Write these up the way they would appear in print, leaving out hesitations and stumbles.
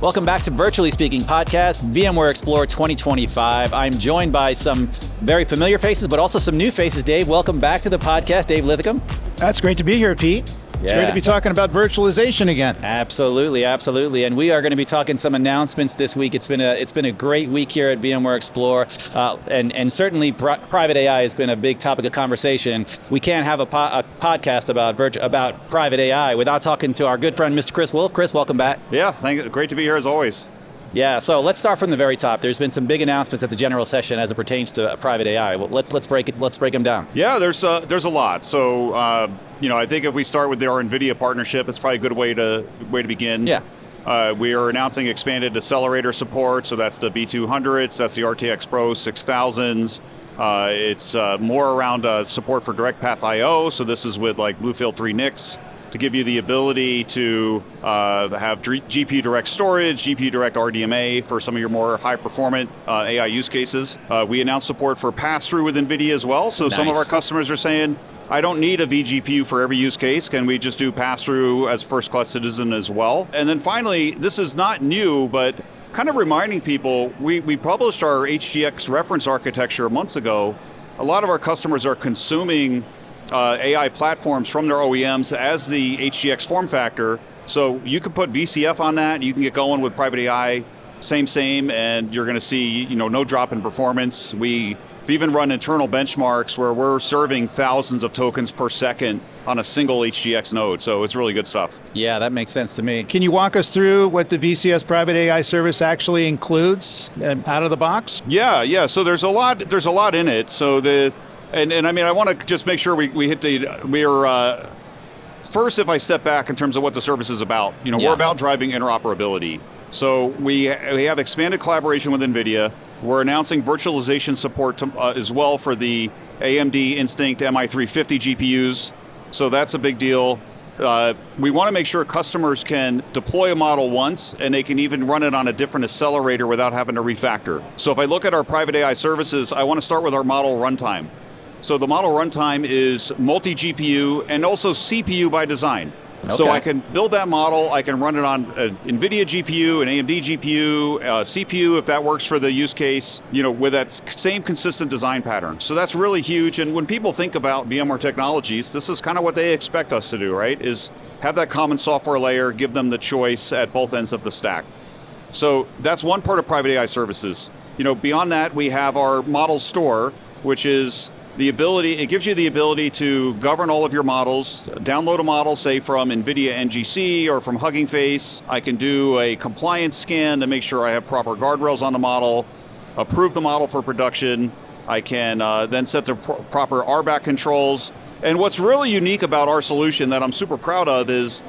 Welcome back to Virtually Speaking Podcast, VMware Explore 2025. I'm joined by some very familiar faces, but also some new faces. Dave, welcome back to the podcast. Dave Linthicum. That's great to be here, Pete. It's great to be talking about virtualization again. Absolutely, absolutely. And we are going to be talking some announcements this week. It's been a great week here at VMware Explore, and certainly private AI has been a big topic of conversation. We can't have a podcast about private AI without talking to our good friend, Mr. Chris Wolf. Chris, welcome back. Yeah, great to be here as always. Yeah, so let's start from the very top. There's been some big announcements at the general session as it pertains to private AI. Well, let's break them down. Yeah, there's a lot. So I think if we start with our NVIDIA partnership, it's probably a good way to begin. Yeah. We are announcing expanded accelerator support. So that's the B200s, that's the RTX Pro 6000s. It's more around support for DirectPath I. So this is with like BlueField 3 NICs. To give you the ability to have GPU direct storage, GPU direct RDMA for some of your more high-performant AI use cases. We announced support for pass-through with NVIDIA as well. So Some of our customers are saying, I don't need a vGPU for every use case. Can we just do pass-through as first-class citizen as well? And then finally, this is not new, but kind of reminding people, we published our HGX reference architecture months ago. A lot of our customers are consuming AI platforms from their OEMs as the HGX form factor. So you can put VCF on that, you can get going with private AI, same, and you're going to see no drop in performance. We've even run internal benchmarks where we're serving thousands of tokens per second on a single HGX node. So it's really good stuff. Yeah, that makes sense to me. Can you walk us through what the VCS private AI service actually includes out of the box? Yeah. So there's a lot in it. So And I mean, I want to just make sure we hit first, if I step back in terms of what the service is about, we're about driving interoperability. So we have expanded collaboration with NVIDIA. We're announcing virtualization support as well for the AMD Instinct MI350 GPUs. So that's a big deal. We want to make sure customers can deploy a model once and they can even run it on a different accelerator without having to refactor. So if I look at our private AI services, I want to start with our model runtime. So the model runtime is multi-GPU and also CPU by design. Okay. So I can build that model, I can run it on an NVIDIA GPU, an AMD GPU, CPU if that works for the use case, with that same consistent design pattern. So that's really huge. And when people think about VMware technologies, this is kind of what they expect us to do, right? Is have that common software layer, give them the choice at both ends of the stack. So that's one part of private AI services. Beyond that, we have our model store, which is it gives you the ability to govern all of your models, download a model, say from NVIDIA NGC or from Hugging Face. I can do a compliance scan to make sure I have proper guardrails on the model, approve the model for production. I can then set the proper RBAC controls. And what's really unique about our solution that I'm super proud of is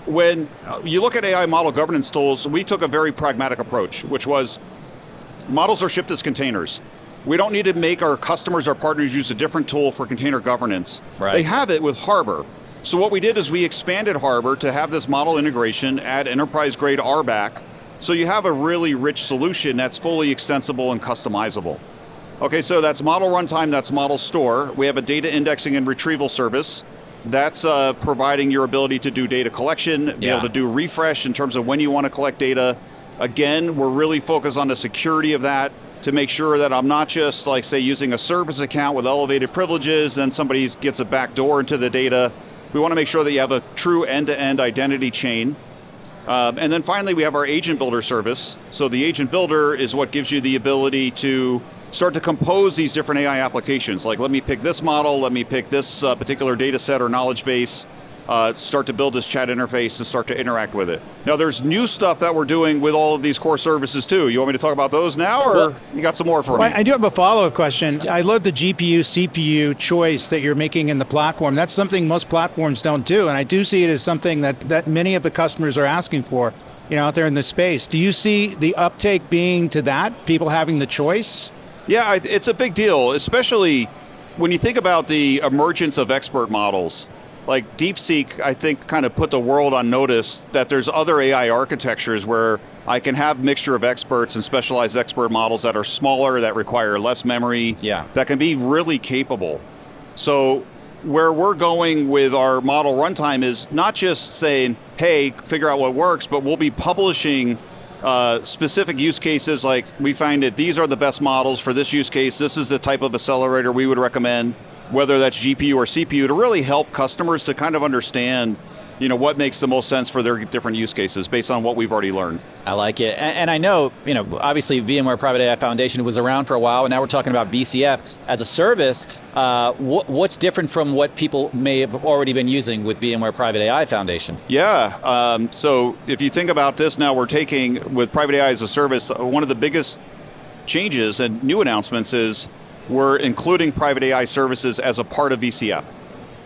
when you look at AI model governance tools, we took a very pragmatic approach, which was models are shipped as containers. We don't need to make our customers, our partners use a different tool for container governance. Right. They have it with Harbor. So what we did is we expanded Harbor to have this model integration, add enterprise-grade RBAC, so you have a really rich solution that's fully extensible and customizable. Okay, so that's model runtime, that's model store. We have a data indexing and retrieval service. That's providing your ability to do data collection, be able to do refresh in terms of when you want to collect data. Again, we're really focused on the security of that to make sure that I'm not just say using a service account with elevated privileges, then somebody gets a back door into the data. We want to make sure that you have a true end-to-end identity chain. And then finally, we have our agent builder service. So the agent builder is what gives you the ability to start to compose these different AI applications. Like, let me pick this model, let me pick this particular data set or knowledge base, start to build this chat interface and start to interact with it. Now, there's new stuff that we're doing with all of these core services too. You want me to talk about those now, or you got some more for me? I do have a follow-up question. I love the GPU, CPU choice that you're making in the platform. That's something most platforms don't do, and I do see it as something that many of the customers are asking for, out there in the space. Do you see the uptake being to that, people having the choice? Yeah, it's a big deal, especially when you think about the emergence of expert models. Like DeepSeek, I think, kind of put the world on notice that there's other AI architectures where I can have mixture of experts and specialized expert models that are smaller, that require less memory, that can be really capable. So where we're going with our model runtime is not just saying, hey, figure out what works, but we'll be publishing specific use cases, like we find that these are the best models for this use case. This is the type of accelerator we would recommend, whether that's GPU or CPU, to really help customers to kind of understand what makes the most sense for their different use cases based on what we've already learned. I like it. And I know, obviously VMware Private AI Foundation was around for a while, and now we're talking about VCF as a service. What's different from what people may have already been using with VMware Private AI Foundation? Yeah, so if you think about this now, we're taking, with Private AI as a service, one of the biggest changes and new announcements is we're including Private AI services as a part of VCF,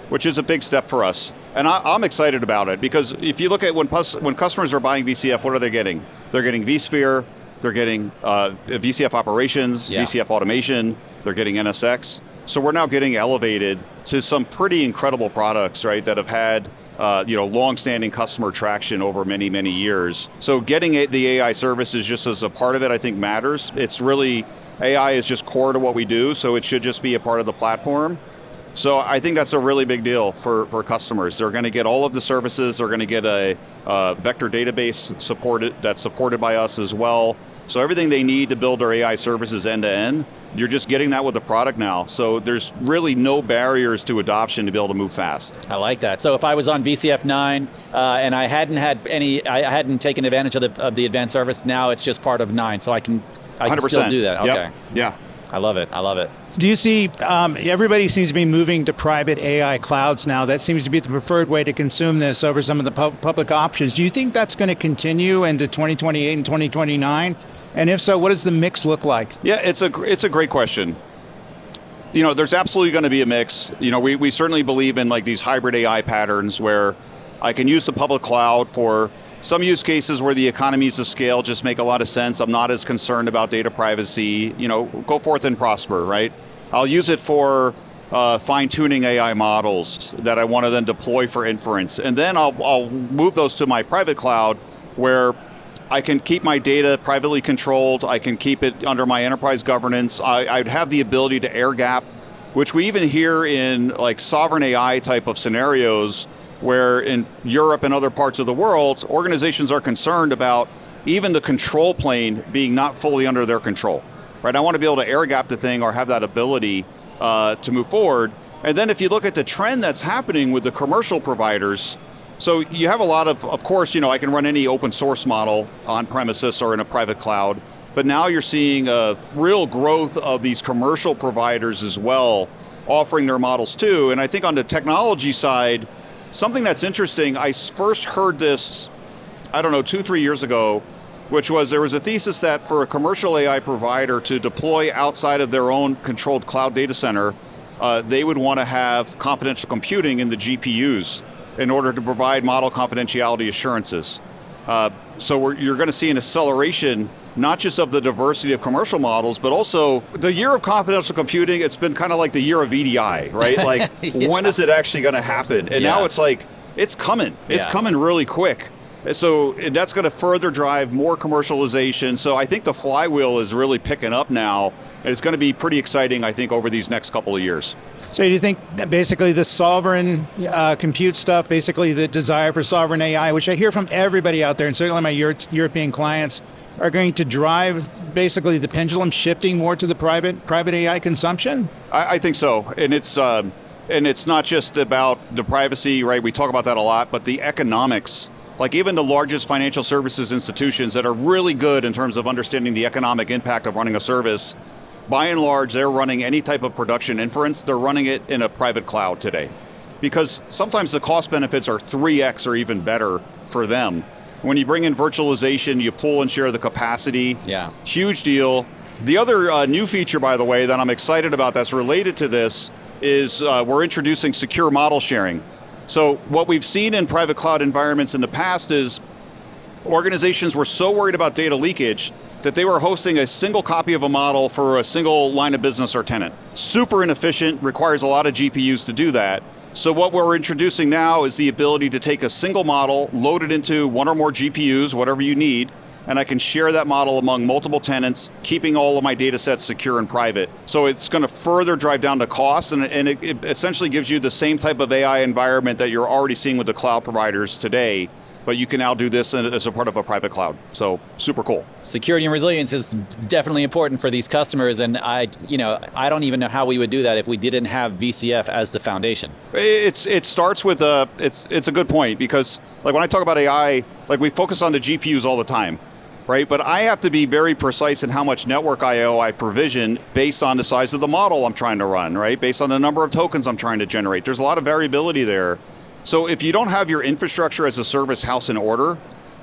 which is a big step for us. And I'm excited about it, because if you look at when customers are buying VCF, what are they getting? They're getting vSphere, they're getting VCF operations, VCF automation, they're getting NSX. So we're now getting elevated to some pretty incredible products, right, that have had long-standing customer traction over many, many years. So getting the AI services just as a part of it, I think, matters. It's really, AI is just core to what we do, so it should just be a part of the platform. So I think that's a really big deal for customers. They're going to get all of the services. They're going to get a vector database that's supported by us as well. So everything they need to build their AI services end to end, you're just getting that with the product now. So there's really no barriers to adoption to be able to move fast. I like that. So if I was on VCF 9 and I hadn't taken advantage of the advanced service, now it's just part of 9. So I can still do that. Okay. Yep. Yeah. I love it. I love it. Do you see, everybody seems to be moving to private AI clouds now. That seems to be the preferred way to consume this over some of the public options. Do you think that's going to continue into 2028 and 2029? And if so, what does the mix look like? Yeah, it's a great question. There's absolutely going to be a mix. We certainly believe in like these hybrid AI patterns where I can use the public cloud for some use cases where the economies of scale just make a lot of sense. I'm not as concerned about data privacy. Go forth and prosper, right? I'll use it for fine-tuning AI models that I want to then deploy for inference. And then I'll move those to my private cloud where I can keep my data privately controlled. I can keep it under my enterprise governance. I'd have the ability to air gap, which we even hear in like sovereign AI type of scenarios, where in Europe and other parts of the world, organizations are concerned about even the control plane being not fully under their control, right? I want to be able to air gap the thing or have that ability to move forward. And then if you look at the trend that's happening with the commercial providers, so you have a lot of course, I can run any open source model on premises or in a private cloud, but now you're seeing a real growth of these commercial providers as well, offering their models too. And I think on the technology side, something that's interesting, I first heard this, 2-3 years ago, which was there was a thesis that for a commercial AI provider to deploy outside of their own controlled cloud data center, they would want to have confidential computing in the GPUs in order to provide model confidentiality assurances. So you're going to see an acceleration, not just of the diversity of commercial models, but also the year of confidential computing. It's been kind of like the year of VDI, right? Like, when is it actually going to happen? And now it's like, it's coming. It's coming really quick. So that's going to further drive more commercialization. So I think the flywheel is really picking up now, and it's going to be pretty exciting, I think, over these next couple of years. So do you think that basically the sovereign compute stuff, basically the desire for sovereign AI, which I hear from everybody out there, and certainly my European clients, are going to drive basically the pendulum shifting more to the private AI consumption? I think so, and it's not just about the privacy, right? We talk about that a lot, but the economics. Like even the largest financial services institutions that are really good in terms of understanding the economic impact of running a service, by and large, they're running any type of production inference, they're running it in a private cloud today. Because sometimes the cost benefits are 3x or even better for them. When you bring in virtualization, you pool and share the capacity. Yeah. Huge deal. The other new feature, by the way, that I'm excited about that's related to this is we're introducing secure model sharing. So what we've seen in private cloud environments in the past is organizations were so worried about data leakage that they were hosting a single copy of a model for a single line of business or tenant. Super inefficient, requires a lot of GPUs to do that. So what we're introducing now is the ability to take a single model, load it into one or more GPUs, whatever you need, and I can share that model among multiple tenants, keeping all of my data sets secure and private. So it's going to further drive down the costs, and it essentially gives you the same type of AI environment that you're already seeing with the cloud providers today, but you can now do this as a part of a private cloud. So super cool. Security and resilience is definitely important for these customers, and I don't even know how we would do that if we didn't have VCF as the foundation. It starts with it's a good point, because like when I talk about AI, like we focus on the GPUs all the time, right? But I have to be very precise in how much network I/O I provision based on the size of the model I'm trying to run, right? Based on the number of tokens I'm trying to generate. There's a lot of variability there. So if you don't have your infrastructure as a service house in order,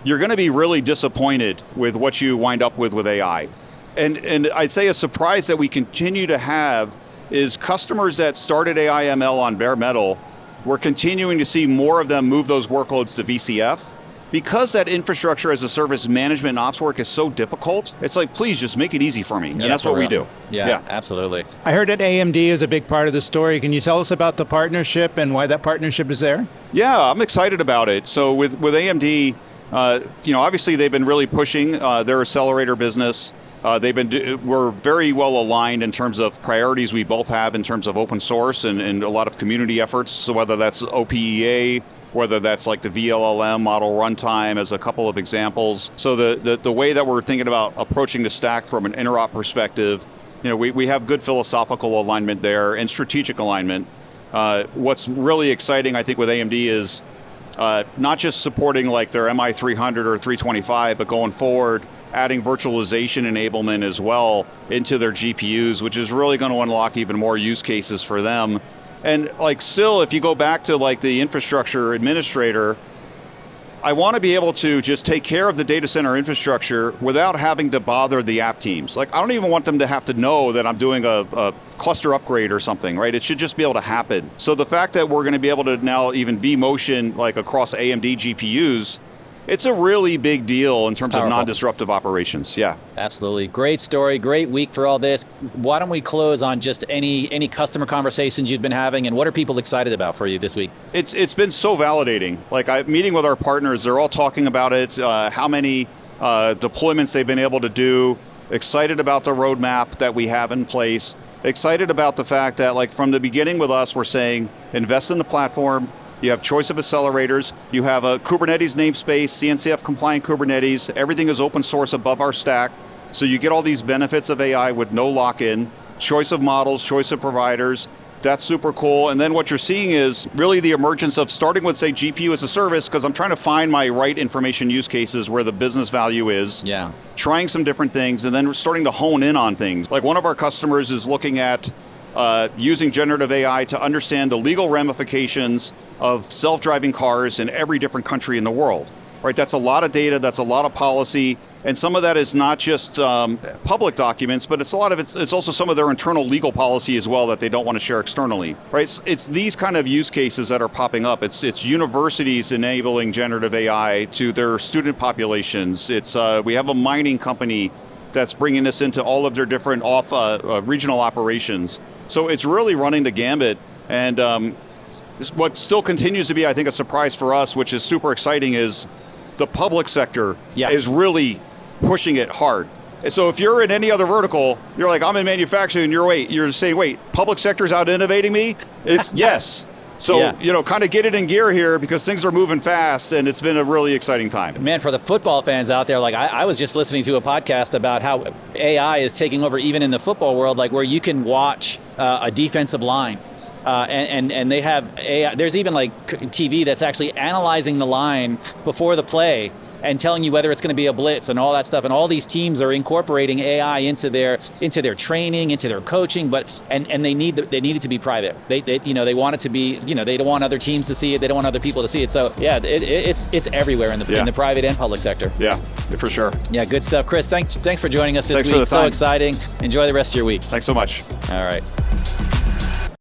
you're going to be really disappointed with what you wind up with AI. And I'd say a surprise that we continue to have is customers that started AI ML on bare metal, we're continuing to see more of them move those workloads to VCF. Because that infrastructure as a service management and ops work is so difficult, it's like, please just make it easy for me. And that's what we do. Yeah, absolutely. I heard that AMD is a big part of the story. Can you tell us about the partnership and why that partnership is there? Yeah, I'm excited about it. So with AMD, obviously they've been really pushing their accelerator business. We're very well aligned in terms of priorities we both have in terms of open source and a lot of community efforts. So whether that's OPEA, whether that's like the VLLM model runtime as a couple of examples. So the way that we're thinking about approaching the stack from an interop perspective, we have good philosophical alignment there and strategic alignment. What's really exciting, I think, with AMD is not just supporting like their MI300 or 325, but going forward, adding virtualization enablement as well into their GPUs, which is really going to unlock even more use cases for them. And like still, if you go back to like the infrastructure administrator, I want to be able to just take care of the data center infrastructure without having to bother the app teams. Like I don't even want them to have to know that I'm doing a cluster upgrade or something, right? It should just be able to happen. So the fact that we're going to be able to now even vMotion like across AMD GPUs, it's a really big deal in terms of non-disruptive operations. Yeah. Absolutely. Great story. Great week for all this. Why don't we close on just any customer conversations you've been having, and what are people excited about for you this week? It's been so validating. Like I'm meeting with our partners, they're all talking about it, how many deployments they've been able to do, excited about the roadmap that we have in place, excited about the fact that like from the beginning with us, we're saying invest in the platform. You have choice of accelerators. You have a Kubernetes namespace, CNCF compliant Kubernetes. Everything is open source above our stack. So you get all these benefits of AI with no lock-in, choice of models, choice of providers. That's super cool. And then what you're seeing is really the emergence of starting with, say, GPU as a service, because I'm trying to find my right information use cases where the business value is. Yeah. Trying some different things, and then starting to hone in on things. Like one of our customers is looking at using generative AI to understand the legal ramifications of self-driving cars in every different country in the world. Right, that's a lot of data, that's a lot of policy, and some of that is not just public documents, but it's also some of their internal legal policy as well that they don't want to share externally. Right, it's these kind of use cases that are popping up. It's universities enabling generative AI to their student populations. We have a mining company that's bringing this into all of their different regional operations. So it's really running the gambit, and what still continues to be, I think, a surprise for us, which is super exciting, is the public sector is really pushing it hard. So if you're in any other vertical, you're like, I'm in manufacturing, you're saying, wait, public sector's out innovating me? It's yes. So, kind of get it in gear here because things are moving fast, and it's been a really exciting time. Man, for the football fans out there, like I was just listening to a podcast about how AI is taking over even in the football world, like where you can watch a defensive line. And they have AI. There's even like TV that's actually analyzing the line before the play and telling you whether it's going to be a blitz and all that stuff. And all these teams are incorporating AI into their training, into their coaching. But they need it to be private. They want it to be. They don't want other teams to see it. They don't want other people to see it. So yeah, it's everywhere in the private and public sector. Yeah, for sure. Yeah, good stuff, Chris. Thanks for joining us this week. For the time. So exciting. Enjoy the rest of your week. Thanks so much. All right.